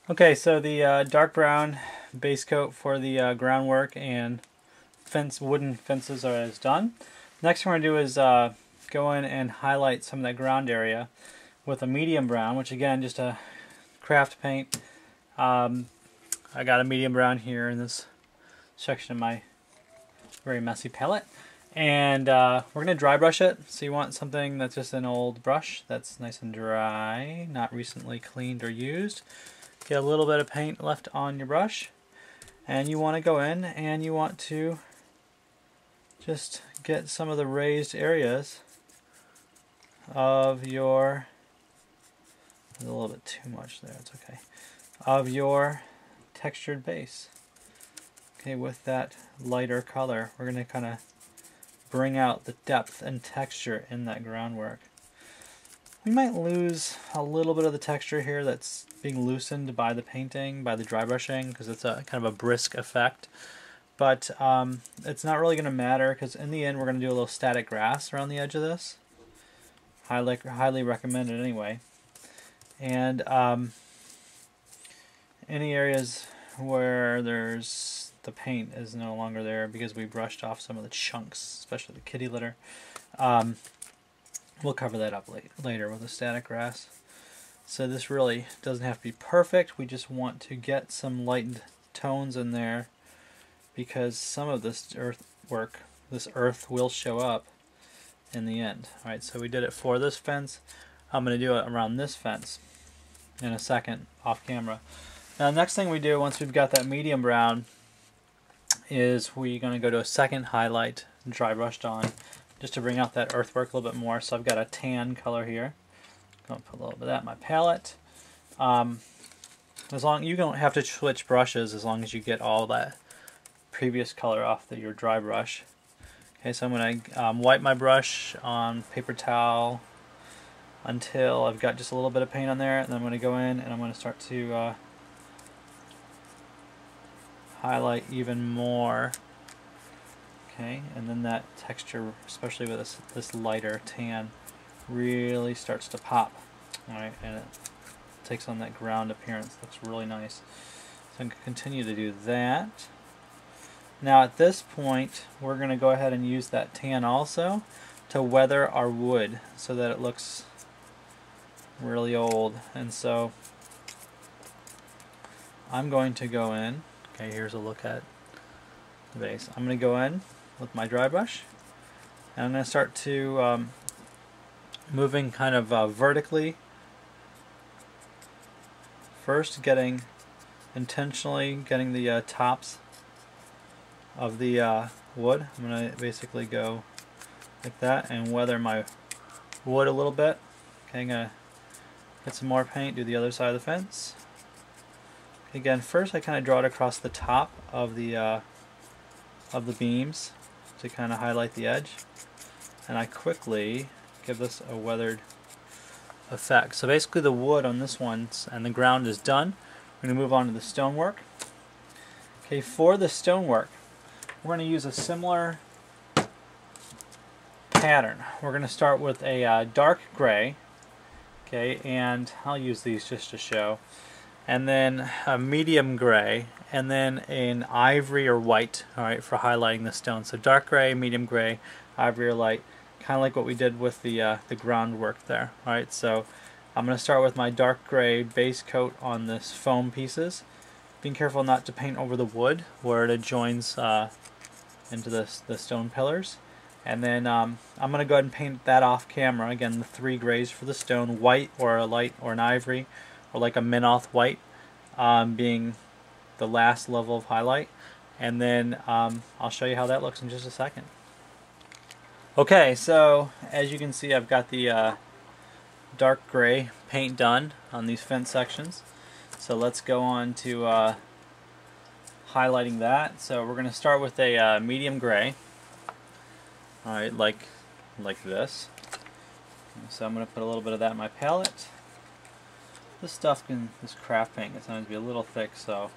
Okay, so the dark brown base coat for the groundwork and wooden fences is done. Next thing we're going to do is go in and highlight some of that ground area with a medium brown, which again, just a craft paint. I got a medium brown here in this section of my very messy palette. And we're going to dry brush it. So you want something that's just an old brush that's nice and dry, not recently cleaned or used. Get a little bit of paint left on your brush. And you want to go in and you want to just get some of the raised areas of your, there's a little bit too much there, it's okay, of your textured base. Okay, with that lighter color, we're going to kind of bring out the depth and texture in that groundwork. We might lose a little bit of the texture here that's being loosened by the painting, by the dry brushing, because it's a kind of a brisk effect. But it's not really going to matter, because in the end we're going to do a little static grass around the edge of this. Highly recommend it anyway. And any areas where there's the paint is no longer there because we brushed off some of the chunks, especially the kitty litter. We'll cover that up later with a static grass. So this really doesn't have to be perfect. We just want to get some lightened tones in there because some of this earth will show up in the end. Alright, so we did it for this fence. I'm going to do it around this fence in a second off camera. Now the next thing we do once we've got that medium brown is we're going to go to a second highlight dry brushed on just to bring out that earthwork a little bit more. So I've got a tan color here. I'm going to put a little bit of that in my palette. You don't have to switch brushes as long as you get all that previous color off your dry brush. Okay, so I'm going to wipe my brush on paper towel until I've got just a little bit of paint on there, and then I'm going to go in and I'm going to start to highlight even more. Okay, and then that texture, especially with this lighter tan, really starts to pop. Alright, and it takes on that ground appearance. Looks really nice. So I'm going to continue to do that. Now at this point, we're going to go ahead and use that tan also to weather our wood so that it looks really old. And so I'm going to go in. Okay, here's a look at the base. I'm going to go in with my dry brush and I'm going to start to moving kind of vertically. First intentionally getting the tops of the wood. I'm going to basically go like that and weather my wood a little bit. Okay, I'm going to get some more paint, do the other side of the fence. Again, first I kind of draw it across the top of the beams to kind of highlight the edge, and I quickly give this a weathered effect. So basically the wood on this one and the ground is done. We're going to move on to the stonework. Okay, for the stonework, we're going to use a similar pattern. We're going to start with a dark gray, okay, and I'll use these just to show, and then a medium gray, and then an ivory or white, alright, for highlighting the stone. So dark gray, medium gray, ivory or light, kind of like what we did with the groundwork there. Alright, so I'm going to start with my dark gray base coat on this foam pieces, being careful not to paint over the wood where it joins into the stone pillars. And then I'm going to go ahead and paint that off camera. Again, the 3 grays for the stone, white or a light or an ivory, or like a Minoth white being the last level of highlight. And then I'll show you how that looks in just a second. Okay, so as you can see, I've got the dark gray paint done on these fence sections. So let's go on to highlighting that. So we're going to start with a medium gray. Alright, like this. So I'm going to put a little bit of that in my palette. This craft paint can sometimes be a little thick, so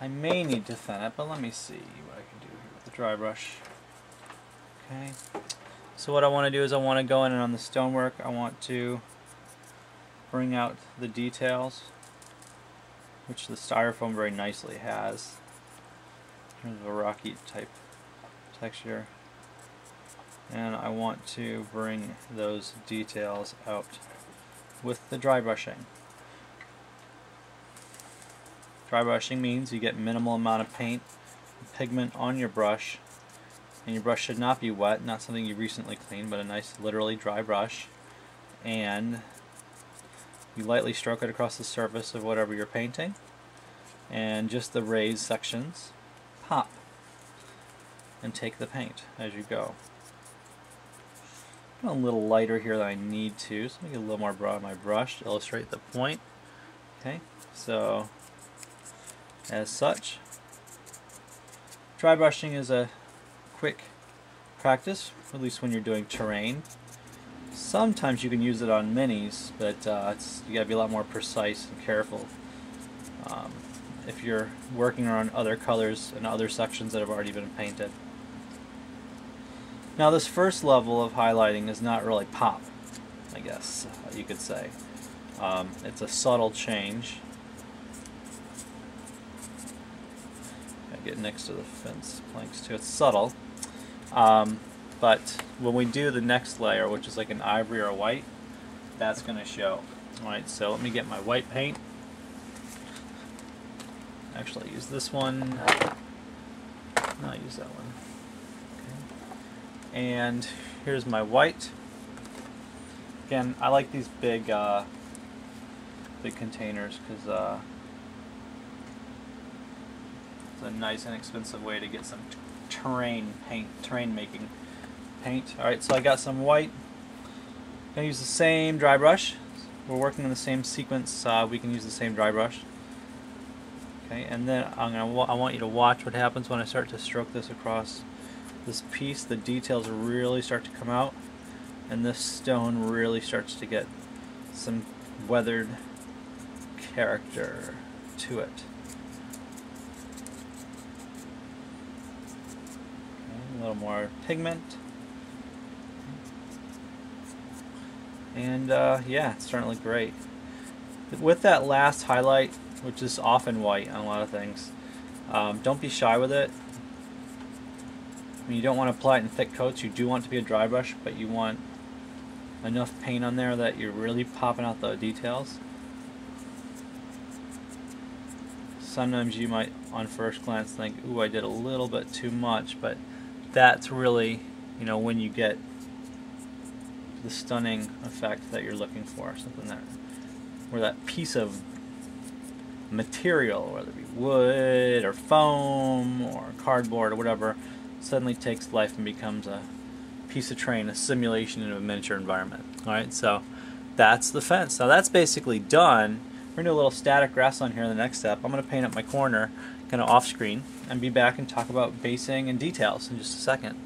I may need to thin it, but let me see what I can do here with the dry brush. Okay, so what I want to do is I want to go in and on the stonework I want to bring out the details which the styrofoam very nicely has. Kind of a rocky type texture. And I want to bring those details out with the dry brushing. Dry brushing means you get minimal amount of paint and pigment on your brush, and your brush should not be wet, not something you recently cleaned, but a nice literally dry brush, and you lightly stroke it across the surface of whatever you're painting, and just the raised sections pop and take the paint as you go. I'm a little lighter here than I need to, so let me get a little more broad on my brush to illustrate the point. Okay, so as such, dry brushing is a quick practice, at least when you're doing terrain. Sometimes you can use it on minis, but you gotta be a lot more precise and careful if you're working on other colors and other sections that have already been painted. Now this first level of highlighting is not really pop, I guess you could say. It's a subtle change. Gotta get next to the fence planks too. It's subtle. But when we do the next layer, which is like an ivory or a white, that's going to show. Alright, so let me get my white paint. Actually, I use this one. No, I use that one. Okay. And here's my white. Again, I like these big containers because it's a nice, inexpensive way to get some terrain making paint. Alright, so I got some white. I'm going to use the same dry brush. We're working in the same sequence. We can use the same dry brush. Okay, and then I want you to watch what happens when I start to stroke this across this piece. The details really start to come out, and this stone really starts to get some weathered character to it. Okay, a little more pigment. And yeah, it's starting to look great. With that last highlight, which is often white on a lot of things, don't be shy with it. I mean, you don't want to apply it in thick coats. You do want it to be a dry brush, but you want enough paint on there that you're really popping out the details. Sometimes you might, on first glance, think, ooh, I did a little bit too much, but that's really, you know, when you get the stunning effect that you're looking for, something that where that piece of material, whether it be wood or foam or cardboard or whatever, suddenly takes life and becomes a piece of terrain, a simulation of a miniature environment. Alright, so that's the fence. Now that's basically done. We're going to do a little static grass on here in the next step. I'm going to paint up my corner kind of off screen and be back and talk about basing and details in just a second.